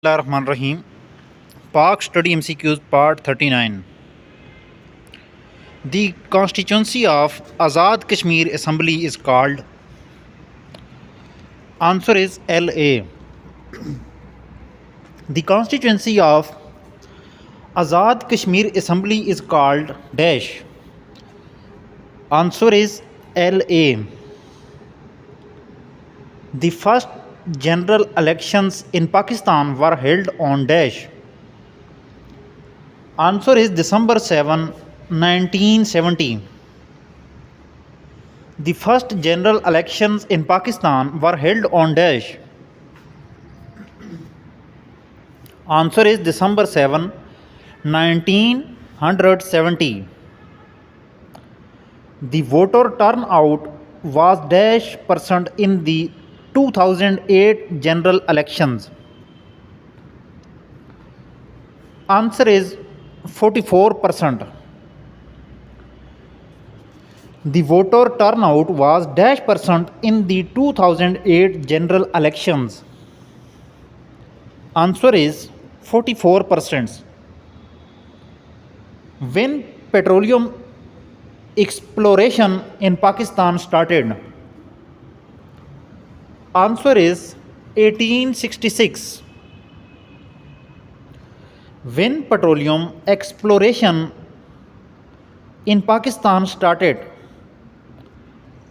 Bismillahirrahmanirrahim. Pak Study MCQs Part 39. The constituency of Azad Kashmir Assembly is called. Answer is LA. The constituency of Azad Kashmir Assembly is called dash. Answer is LA. The first general elections in Pakistan were held on dash. Answer is December 7, 1970. The first general elections in Pakistan were held on dash. Answer is December 7, 1970. The voter turnout was dash percent in the 2008 general elections. Answer is 44%. The voter turnout was dash percent in the 2008 general elections. Answer is 44%. When petroleum exploration in Pakistan started? Answer is 1866. When petroleum exploration in Pakistan started?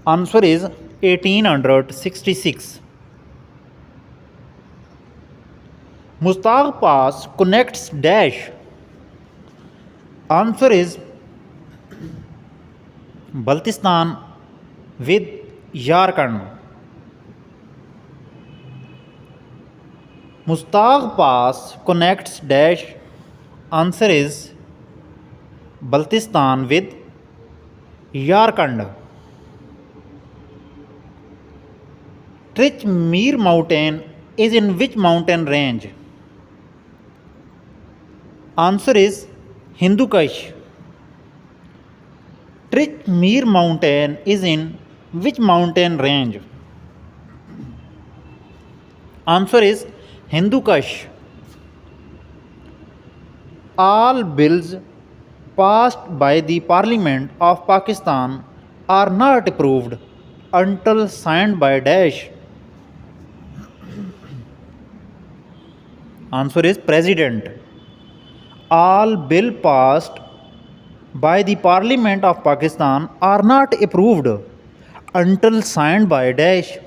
Answer is 1866. Mustaq Pass connects dash. Answer is Baltistan with Yarkand. Mustaq Pass connects dash. Answer is Baltistan with Yarkand. Trichmere mountain is in which mountain range? Answer is Hindu Kush. Trichmere mountain is in which mountain range? Answer is Hindu Kush. All bills passed by the Parliament of Pakistan are not approved until signed by dash. Answer is President. All bill passed by the Parliament of Pakistan are not approved until signed by dash.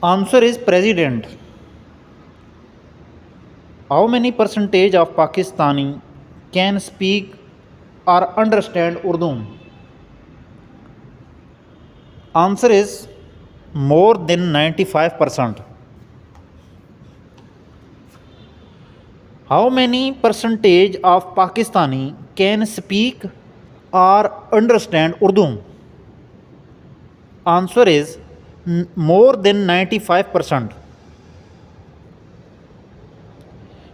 Answer is President. How many percentage of Pakistani can speak or understand Urdu? Answer is more than 95%. How many percentage of Pakistani can speak or understand Urdu? Answer is more than 95%.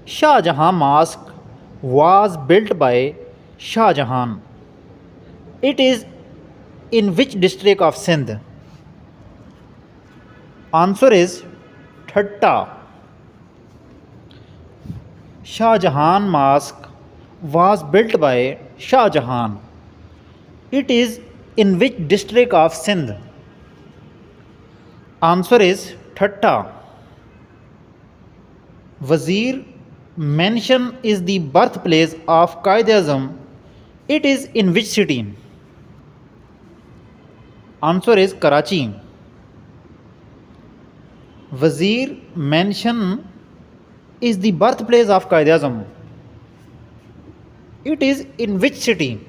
Shah Jahan Mosque was built by Shah Jahan. It is in which district of Sindh? Answer is Thatta. Shah Jahan Mosque was built by Shah Jahan. It is in which district of Sindh? Answer is Thatta. Wazir Mansion is the birthplace of Qaid-e-Azam. It is in which city? Answer is Karachi. Wazir Mansion is the birthplace of Qaid-e-Azam. It is in which city?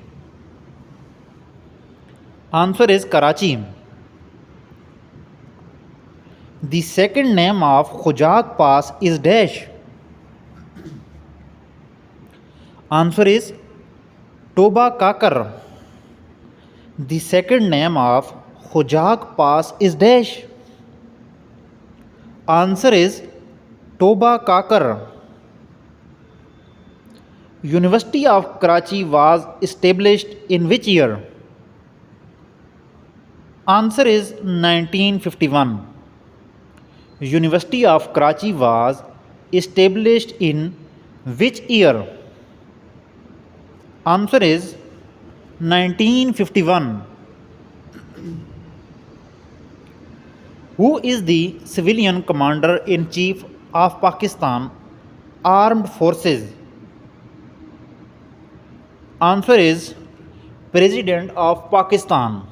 Answer is Karachi. The second name of Khujak Pass is dash. Answer is Toba Kakar. The second name of Khujak Pass is dash. Answer is Toba Kakar. University of Karachi was established in which year? Answer is 1951. University of Karachi was established in which year? Answer is 1951. Who is the civilian commander in chief of Pakistan Armed Forces? Answer is President of Pakistan.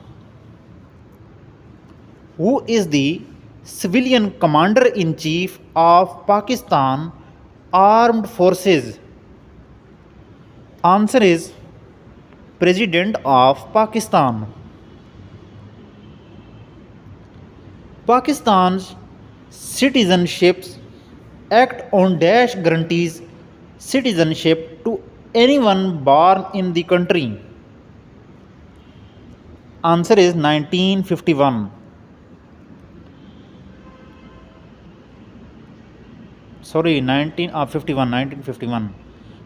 Who is the civilian commander in chief of Pakistan Armed Forces? Answer is President of Pakistan. Pakistan's Citizenship Act on Dash guarantees citizenship to anyone born in the country. Answer is 1951. Sorry, 1951.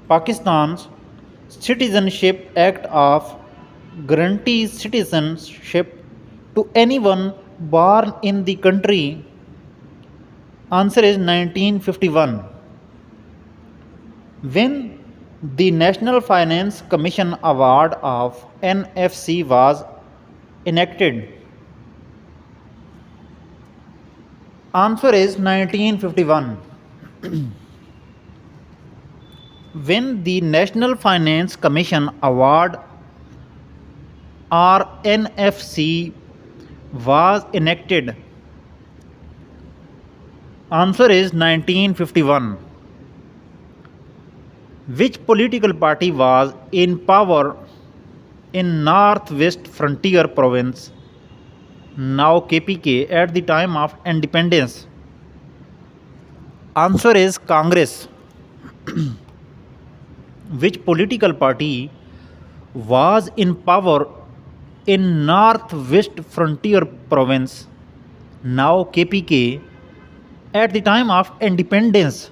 Pakistan's Citizenship Act of guarantees citizenship to anyone born in the country. Answer is 1951. When the National Finance Commission Award of NFC was enacted. Answer is 1951. When the National Finance Commission Award or NFC was enacted. Answer is 1951. Which political party was in power in Northwest Frontier Province, now KPK, at the time of independence? Answer is Congress. Which political party was in power in Northwest Frontier Province, now KPK, at the time of independence?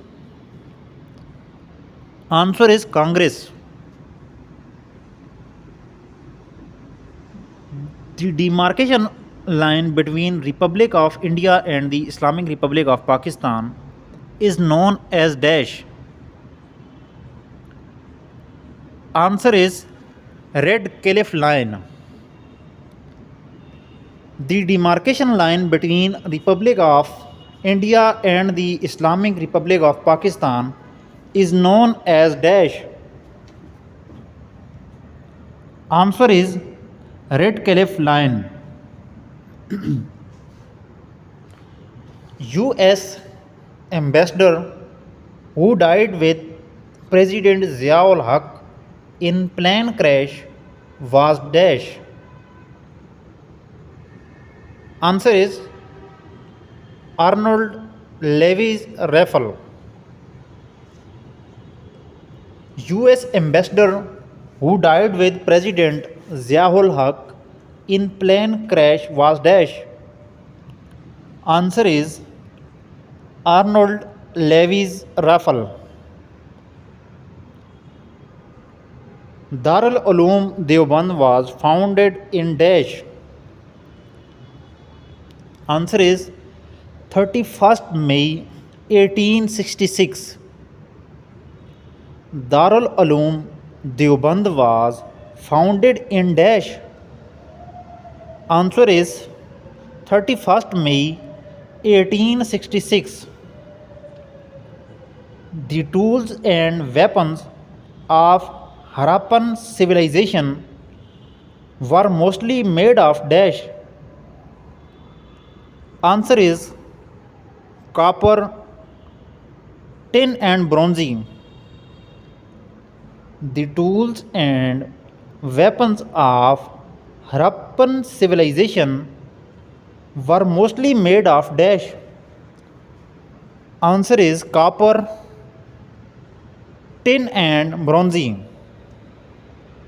Answer is Congress. The demarcation line between Republic of India and the Islamic Republic of Pakistan is known as dash. Answer is Red Caliph line. The demarcation line between Republic of India and the Islamic Republic of Pakistan is known as dash. Answer is Red Caliph line. US ambassador who died with President Ziaul Haq in plane crash was dash. Answer is Arnold Levy's rifle. US ambassador who died with President Ziaul Haq in plane crash was dash. Answer is Arnold Levy's rifle. Darul Uloom Deoband was founded in dash. Answer is 31st May 1866. Darul Uloom Deoband was founded in dash. Answer is 31st May 1866. The tools and weapons of Harappan civilization were mostly made of dash. Answer is copper, tin and bronze. The tools and weapons of Harappan civilization were mostly made of dash. Answer is copper, tin and bronze.